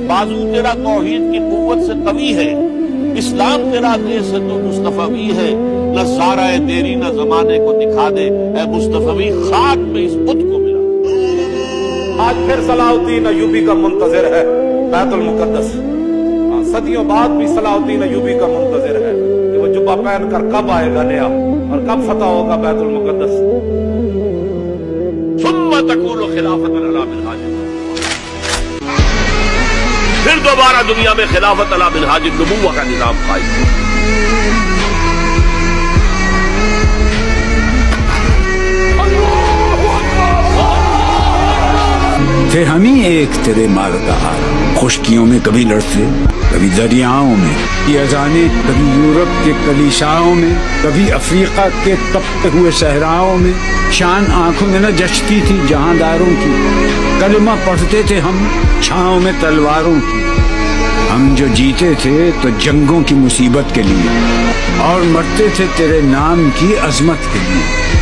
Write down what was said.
बाजू तेरा तौहीद की कुव्वत से कवी है, इस्लाम तेरा देश है तो मुस्तफवी है, न साराए तेरी न जमाने को दिखा दे, ऐ मुस्तफवी खाक में इस बुत को मिला। आज फिर सलाहुद्दीन अय्यूबी का मुंतजिर है बैतुल मुकद्दस। सदियों बाद भी सलाहुद्दीन अय्यूबी का मुंतजिर है कि वो जुब्बा पहन कर कब आएगा नया और कब फतह होगा बैतुल मुकद्दस। सुम्मा तकूनु खिलाफतन अला मिनहाज, फिर दोबारा दुनिया में खिलाफत अला मिनहाज नबुव्वह का निजाम कायम हो। थे हम ही एक तेरे मारदार, खुश्कियों में कभी लड़ते कभी दरियाओं में, ये अजाने कभी यूरोप के कलीसाओं में, कभी अफ्रीका के तपते हुए सहराओं में। शान आंखों में न जचती थी जहांदारों की, कलमा पढ़ते थे हम छाँव में तलवारों की। हम जो जीते थे तो जंगों की मुसीबत के लिए और मरते थे तेरे नाम की अजमत के लिए।